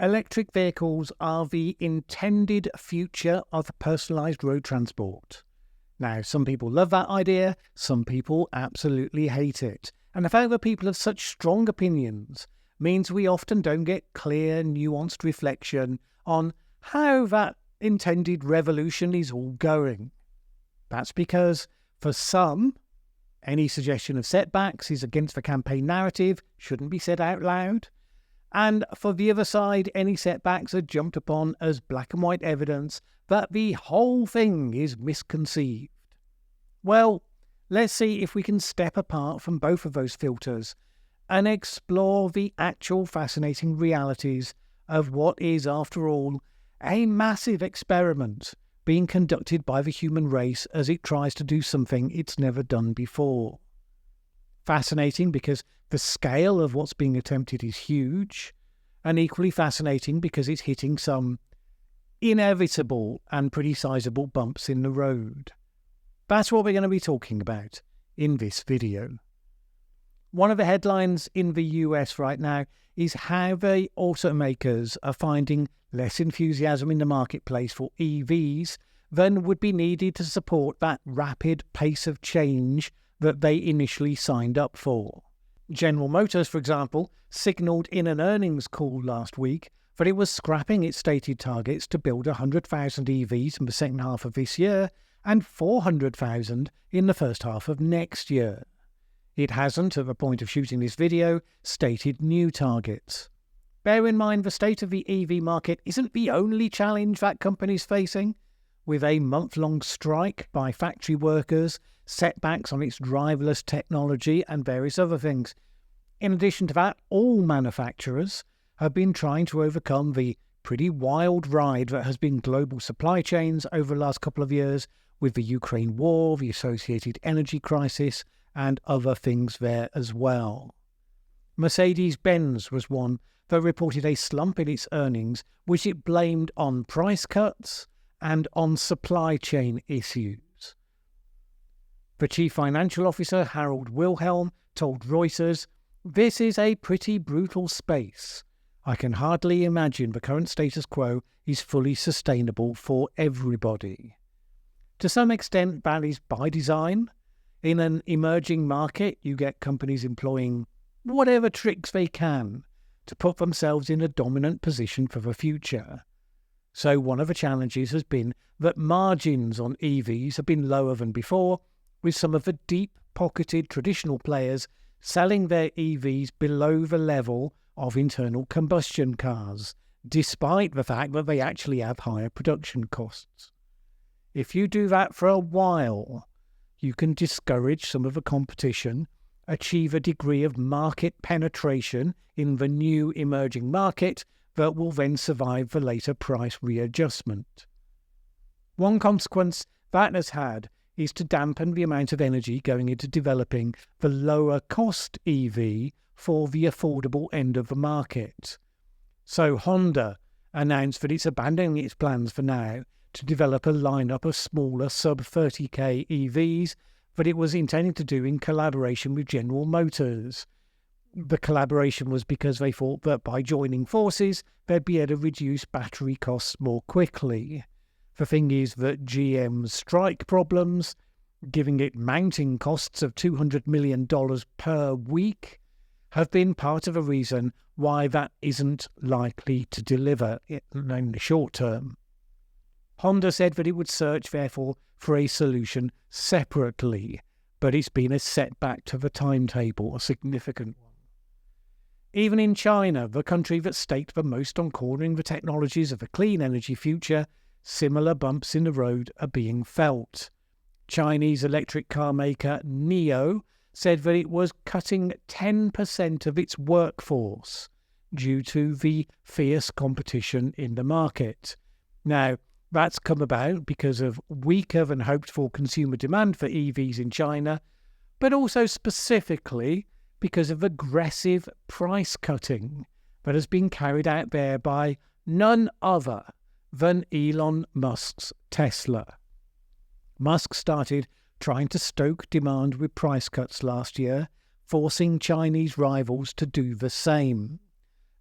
Electric vehicles are the intended future of personalised road transport. Now, some people love that idea, some people absolutely hate it. And the fact that people have such strong opinions means we often don't get clear, nuanced reflection on how that intended revolution is all going. That's because, for some, any suggestion of setbacks is against the campaign narrative, shouldn't be said out loud. And for the other side, any setbacks are jumped upon as black and white evidence that the whole thing is misconceived. Well, let's see if we can step apart from both of those filters and explore the actual fascinating realities of what is, after all, a massive experiment being conducted by the human race as it tries to do something it's never done before. Fascinating because the scale of what's being attempted is huge, and equally fascinating because it's hitting some inevitable and pretty sizable bumps in the road. That's what we're going to be talking about in this video. One of the headlines in the US right now is how the automakers are finding less enthusiasm in the marketplace for EVs than would be needed to support that rapid pace of change that they initially signed up for. General Motors, for example, signalled in an earnings call last week that it was scrapping its stated targets to build 100,000 EVs in the second half of this year and 400,000 in the first half of next year. It hasn't, at the point of shooting this video, stated new targets. Bear in mind the state of the EV market isn't the only challenge that company's facing, with a month-long strike by factory workers, setbacks on its driverless technology and various other things. In addition to that, all manufacturers have been trying to overcome the pretty wild ride that has been global supply chains over the last couple of years with the Ukraine war, the associated energy crisis, and other things there as well. Mercedes-Benz was one that reported a slump in its earnings, which it blamed on price cuts and on supply chain issues. The chief financial officer, Harold Wilhelm, told Reuters, "This is a pretty brutal space. I can hardly imagine the current status quo is fully sustainable for everybody." To some extent, that is by design. In an emerging market, you get companies employing whatever tricks they can to put themselves in a dominant position for the future. So one of the challenges has been that margins on EVs have been lower than before, with some of the deep-pocketed traditional players selling their EVs below the level of internal combustion cars, despite the fact that they actually have higher production costs. If you do that for a while, you can discourage some of the competition, achieve a degree of market penetration in the new emerging market that will then survive the later price readjustment. One consequence that has had is to dampen the amount of energy going into developing the lower cost EV for the affordable end of the market. So Honda announced that it's abandoning its plans for now to develop a lineup of smaller sub-30k EVs that it was intending to do in collaboration with General Motors. The collaboration was because they thought that by joining forces, they'd be able to reduce battery costs more quickly. The thing is that GM's strike problems, giving it mounting costs of $200 million per week, have been part of a reason why that isn't likely to deliver in the short term. Honda said that it would search, therefore, for a solution separately, but it's been a setback to the timetable, a significant one. Even in China, the country that staked the most on cornering the technologies of a clean energy future, similar bumps in the road are being felt. Chinese electric car maker NIO said that it was cutting 10% of its workforce due to the fierce competition in the market. Now, that's come about because of weaker than hoped for consumer demand for EVs in China, but also specifically because of aggressive price cutting that has been carried out there by none other than Elon Musk's Tesla. Musk started trying to stoke demand with price cuts last year, forcing Chinese rivals to do the same.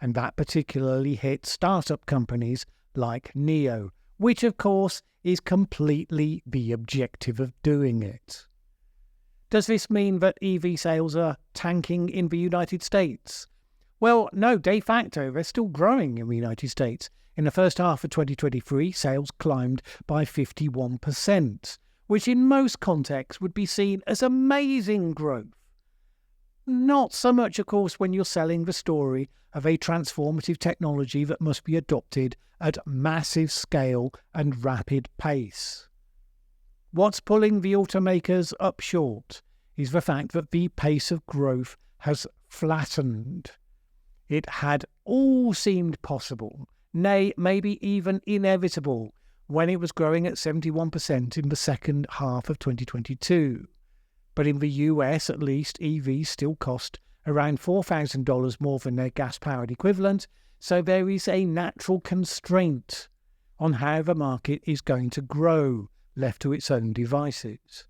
And that particularly hit startup companies like NIO, which of course is completely the objective of doing it. Does this mean that EV sales are tanking in the United States? Well, no, de facto, they're still growing in the United States. In the first half of 2023, sales climbed by 51%, which in most contexts would be seen as amazing growth. Not so much, of course, when you're selling the story of a transformative technology that must be adopted at massive scale and rapid pace. What's pulling the automakers up short is the fact that the pace of growth has flattened. It had all seemed possible, nay, maybe even inevitable, when it was growing at 71% in the second half of 2022. But in the US, at least, EVs still cost around $4,000 more than their gas-powered equivalent, so there is a natural constraint on how the market is going to grow, left to its own devices.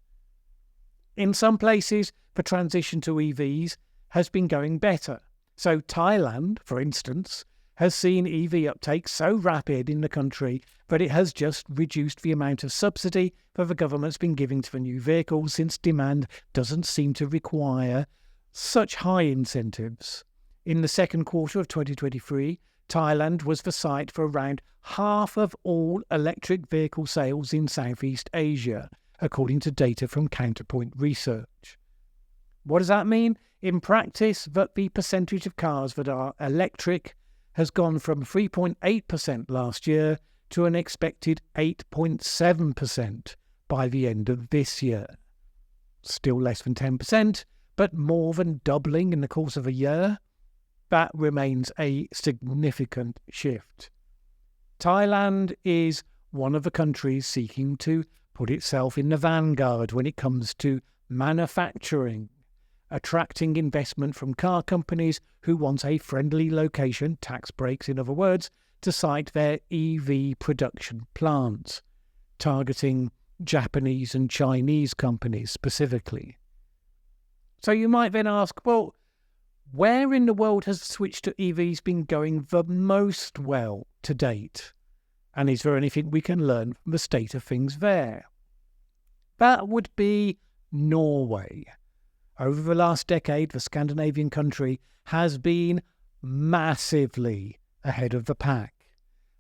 In some places, the transition to EVs has been going better. So Thailand, for instance, has seen EV uptake so rapid in the country that it has just reduced the amount of subsidy that the government's been giving to the new vehicles, since demand doesn't seem to require such high incentives. In the second quarter of 2023, Thailand was the site for around half of all electric vehicle sales in Southeast Asia, according to data from Counterpoint Research. What does that mean? In practice, that the percentage of cars that are electric has gone from 3.8% last year to an expected 8.7% by the end of this year. Still less than 10%, but more than doubling in the course of a year. That remains a significant shift. Thailand is one of the countries seeking to put itself in the vanguard when it comes to manufacturing, attracting investment from car companies who want a friendly location, tax breaks in other words, to site their EV production plants, targeting Japanese and Chinese companies specifically. So you might then ask, well, where in the world has the switch to EVs been going the most well to date? And is there anything we can learn from the state of things there? That would be Norway. Over the last decade, the Scandinavian country has been massively ahead of the pack.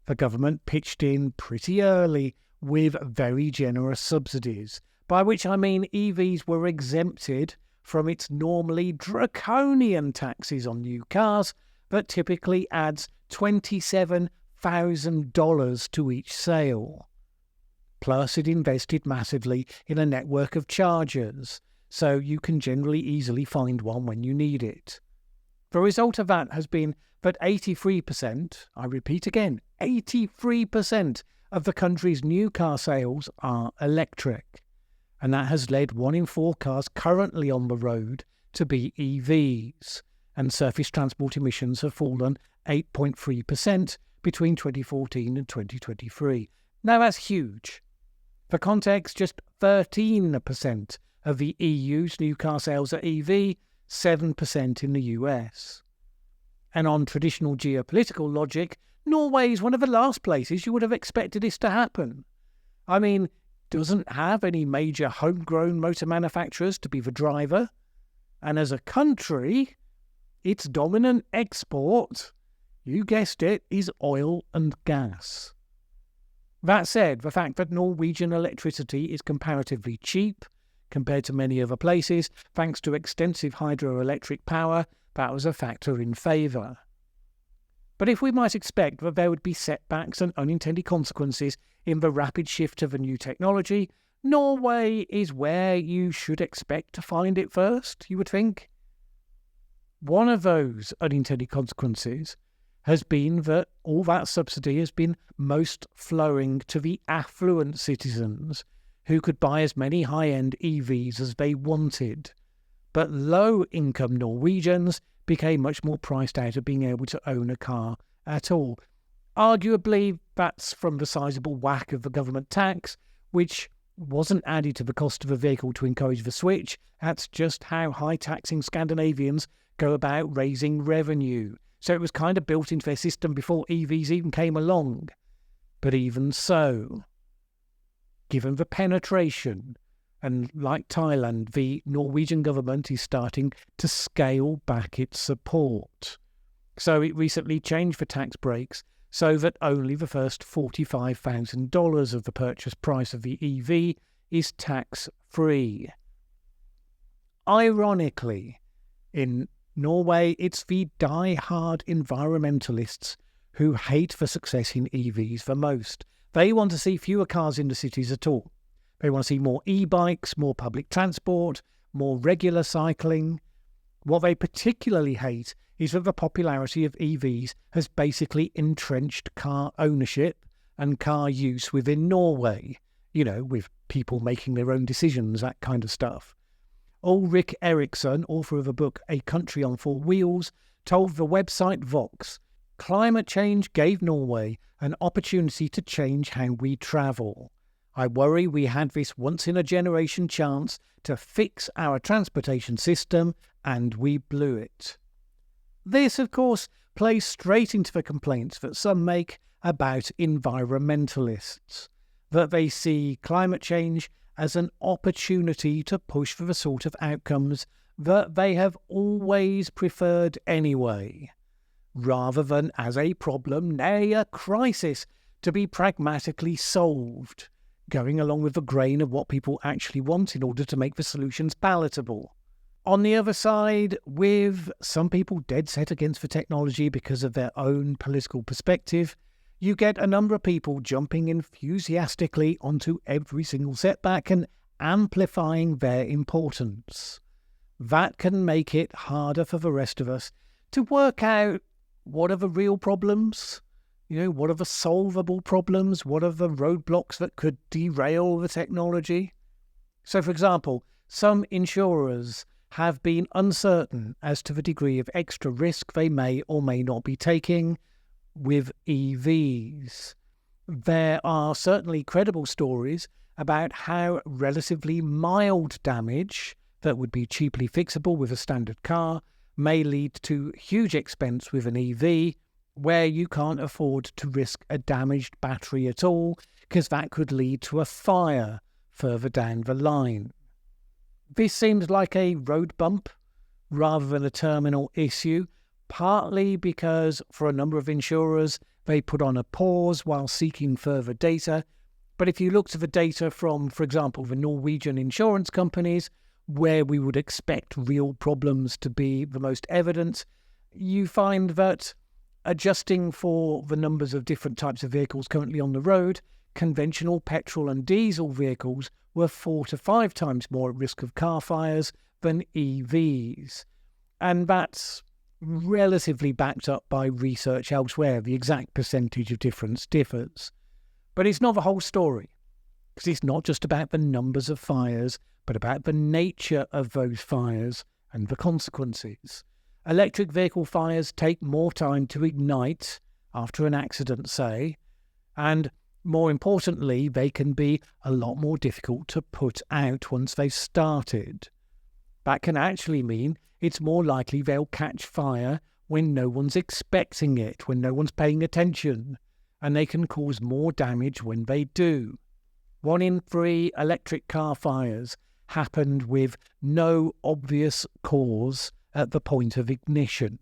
The government pitched in pretty early with very generous subsidies, by which I mean EVs were exempted from its normally draconian taxes on new cars that typically adds $27,000 to each sale. Plus, it invested massively in a network of chargers, so you can generally easily find one when you need it. The result of that has been that 83%, I repeat again, 83% of the country's new car sales are electric. And that has led 1 in 4 cars currently on the road to be EVs, and surface transport emissions have fallen 8.3% between 2014 and 2023. Now that's huge. For context, just 13% of the EU's new car sales are EV, 7% in the US. And on traditional geopolitical logic, Norway is one of the last places you would have expected this to happen. I mean, doesn't have any major homegrown motor manufacturers to be the driver, and as a country, its dominant export, you guessed it, is oil and gas. That said, the fact that Norwegian electricity is comparatively cheap compared to many other places, thanks to extensive hydroelectric power, that was a factor in favour. But if we might expect that there would be setbacks and unintended consequences in the rapid shift to the new technology, Norway is where you should expect to find it first, you would think. One of those unintended consequences has been that all that subsidy has been most flowing to the affluent citizens who could buy as many high-end EVs as they wanted. But low-income Norwegians became much more priced out of being able to own a car at all. Arguably, that's from the sizable whack of the government tax, which wasn't added to the cost of a vehicle to encourage the switch. That's just how high-taxing Scandinavians go about raising revenue. So it was kind of built into their system before EVs even came along. But even so, given the penetration, and like Thailand, the Norwegian government is starting to scale back its support. So it recently changed the tax breaks so that only the first $45,000 of the purchase price of the EV is tax-free. Ironically, in Norway, it's the die-hard environmentalists who hate the success in EVs the most. They want to see fewer cars in the cities at all. They want to see more e-bikes, more public transport, more regular cycling. What they particularly hate is that the popularity of EVs has basically entrenched car ownership and car use within Norway, with people making their own decisions, that kind of stuff. Ulrik Eriksson, author of the book A Country on Four Wheels, told the website Vox, "Climate change gave Norway an opportunity to change how we travel. I worry we had this once-in-a-generation chance to fix our transportation system, and we blew it." This, of course, plays straight into the complaints that some make about environmentalists, that they see climate change as an opportunity to push for the sort of outcomes that they have always preferred anyway, rather than as a problem, nay, a crisis, to be pragmatically solved, going along with the grain of what people actually want in order to make the solutions palatable. On the other side, with some people dead set against the technology because of their own political perspective, you get a number of people jumping enthusiastically onto every single setback and amplifying their importance. That can make it harder for the rest of us to work out what are the real problems, what are the solvable problems, what are the roadblocks that could derail the technology. So, for example, some insurers have been uncertain as to the degree of extra risk they may or may not be taking with EVs. There are certainly credible stories about how relatively mild damage that would be cheaply fixable with a standard car may lead to huge expense with an EV, where you can't afford to risk a damaged battery at all, because that could lead to a fire further down the line. This seems like a road bump rather than a terminal issue, partly because for a number of insurers, they put on a pause while seeking further data. But if you look to the data from, for example, the Norwegian insurance companies, where we would expect real problems to be the most evident, you find that adjusting for the numbers of different types of vehicles currently on the road, conventional petrol and diesel vehicles were 4 to 5 times more at risk of car fires than EVs. And that's relatively backed up by research elsewhere. The exact percentage of difference differs. But it's not the whole story, because it's not just about the numbers of fires, but about the nature of those fires and the consequences. Electric vehicle fires take more time to ignite after an accident, say, and more importantly, they can be a lot more difficult to put out once they've started. That can actually mean it's more likely they'll catch fire when no one's expecting it, when no one's paying attention, and they can cause more damage when they do. 1 in 3 electric car fires happened with no obvious cause at the point of ignition.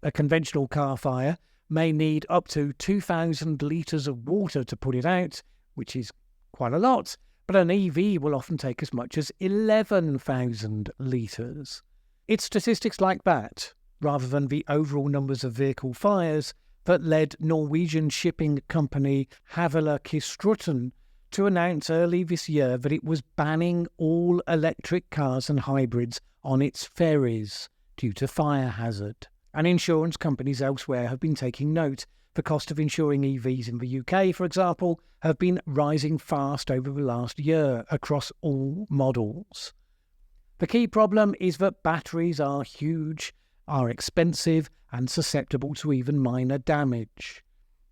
A conventional car fire may need up to 2,000 litres of water to put it out, which is quite a lot, but an EV will often take as much as 11,000 litres. It's statistics like that, rather than the overall numbers of vehicle fires, that led Norwegian shipping company Havila Kystruten to announce early this year that it was banning all electric cars and hybrids on its ferries due to fire hazard. And insurance companies elsewhere have been taking note. The cost of insuring EVs in the UK, for example, have been rising fast over the last year across all models. The key problem is that batteries are huge, are expensive, and susceptible to even minor damage.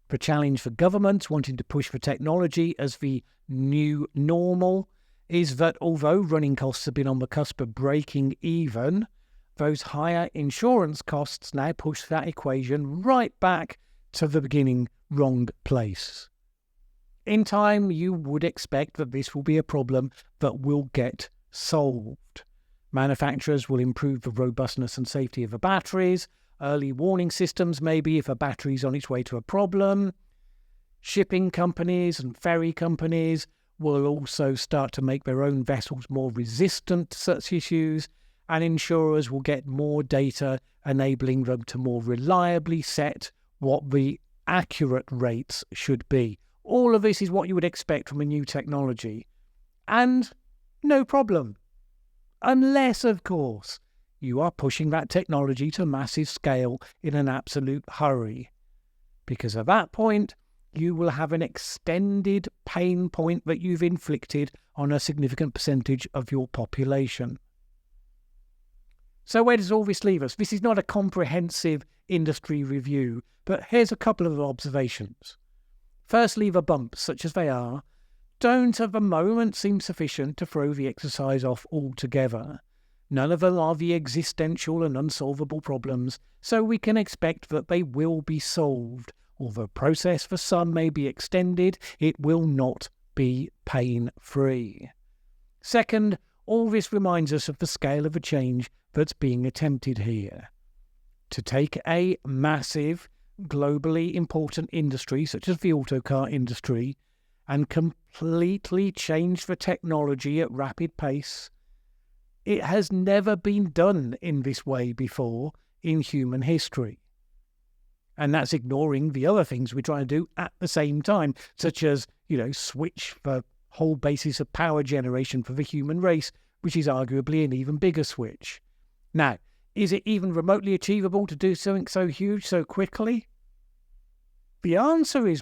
The challenge for governments wanting to push for technology as the new normal is that although running costs have been on the cusp of breaking even, those higher insurance costs now push that equation right back to the beginning wrong place. In time, you would expect that this will be a problem that will get solved. Manufacturers will improve the robustness and safety of the batteries, early warning systems maybe if a battery is on its way to a problem. Shipping companies and ferry companies will also start to make their own vessels more resistant to such issues, and insurers will get more data enabling them to more reliably set what the accurate rates should be. All of this is what you would expect from a new technology. And no problem. Unless, of course, you are pushing that technology to massive scale in an absolute hurry. Because at that point, you will have an extended pain point that you've inflicted on a significant percentage of your population. So where does all this leave us? This is not a comprehensive industry review, but here's a couple of observations. Firstly, the bumps, such as they are, don't at the moment seem sufficient to throw the exercise off altogether. None of them are the existential and unsolvable problems, so we can expect that they will be solved. Although the process for some may be extended, it will not be pain-free. Second, all this reminds us of the scale of the change that's being attempted here. To take a massive, globally important industry, such as the auto car industry, and completely change the technology at rapid pace, it has never been done in this way before in human history. And that's ignoring the other things we're trying to do at the same time, such as, switch the whole basis of power generation for the human race, which is arguably an even bigger switch. Now, is it even remotely achievable to do something so huge so quickly? The answer is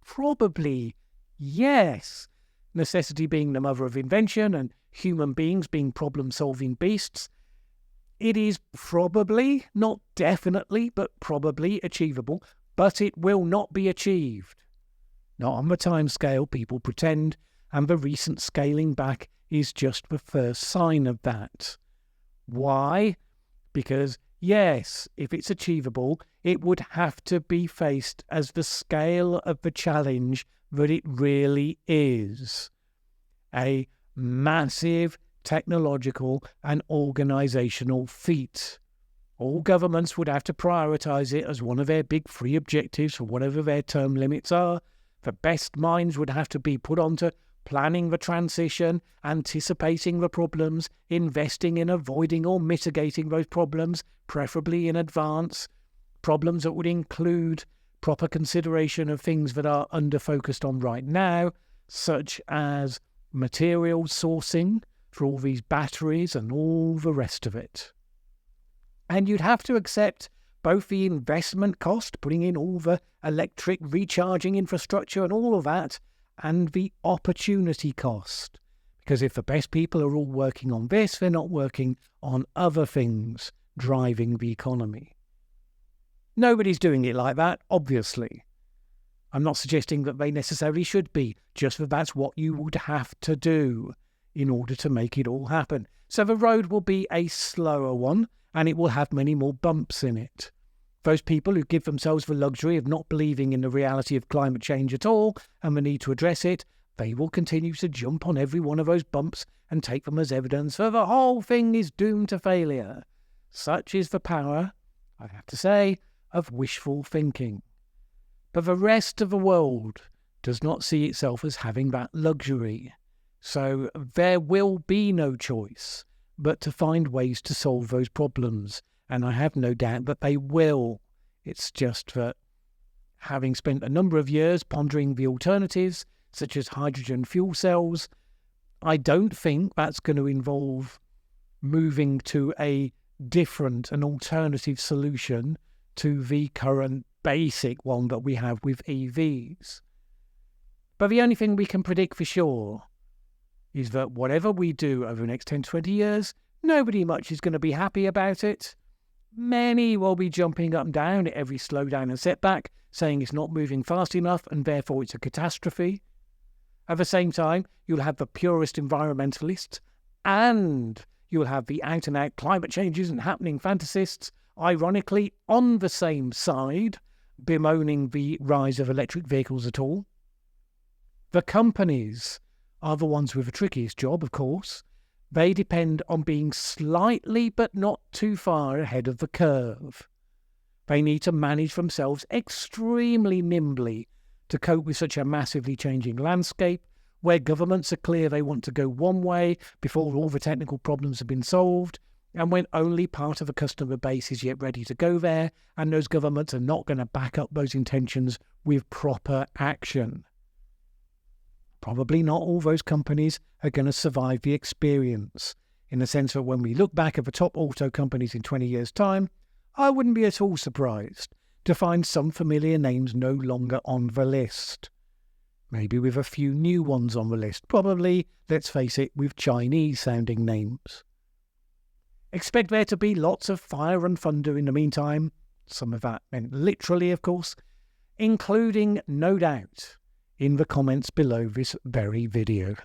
probably yes. Necessity being the mother of invention and human beings being problem-solving beasts. It is probably, not definitely, but probably achievable, but it will not be achieved. Not on the time scale people pretend, and the recent scaling back is just the first sign of that. Why? Because, yes, if it's achievable, it would have to be faced as the scale of the challenge that it really is. A massive technological and organisational feat. All governments would have to prioritise it as one of their big three objectives for whatever their term limits are. The best minds would have to be put onto planning the transition, anticipating the problems, investing in avoiding or mitigating those problems, preferably in advance. Problems that would include proper consideration of things that are under-focused on right now, such as material sourcing for all these batteries and all the rest of it. And you'd have to accept both the investment cost, putting in all the electric recharging infrastructure and all of that, and the opportunity cost. Because if the best people are all working on this, they're not working on other things driving the economy. Nobody's doing it like that, obviously. I'm not suggesting that they necessarily should be, just that that's what you would have to do in order to make it all happen. So the road will be a slower one, and it will have many more bumps in it. Those people who give themselves the luxury of not believing in the reality of climate change at all and the need to address it, they will continue to jump on every one of those bumps and take them as evidence that the whole thing is doomed to failure. Such is the power, I have to say, of wishful thinking. But the rest of the world does not see itself as having that luxury. So there will be no choice but to find ways to solve those problems. And I have no doubt that they will. It's just that having spent a number of years pondering the alternatives, such as hydrogen fuel cells, I don't think that's going to involve moving to an alternative solution to the current basic one that we have with EVs. But the only thing we can predict for sure is that whatever we do over the next 10, 20 years, nobody much is going to be happy about it. Many will be jumping up and down at every slowdown and setback, saying it's not moving fast enough and therefore it's a catastrophe. At the same time, you'll have the purest environmentalists and You'll have the out-and-out climate changes and happening fantasists, ironically on the same side, bemoaning the rise of electric vehicles at all. The companies are the ones with the trickiest job, of course. They depend on being slightly but not too far ahead of the curve. They need to manage themselves extremely nimbly to cope with such a massively changing landscape, where governments are clear they want to go one way before all the technical problems have been solved, and when only part of the customer base is yet ready to go there, and those governments are not going to back up those intentions with proper action. Probably not all those companies are going to survive the experience, in the sense that when we look back at the top auto companies in 20 years' time, I wouldn't be at all surprised to find some familiar names no longer on the list. Maybe with a few new ones on the list, probably, let's face it, with Chinese-sounding names. Expect there to be lots of fire and thunder in the meantime, some of that meant literally, of course, including, no doubt, in the comments below this very video.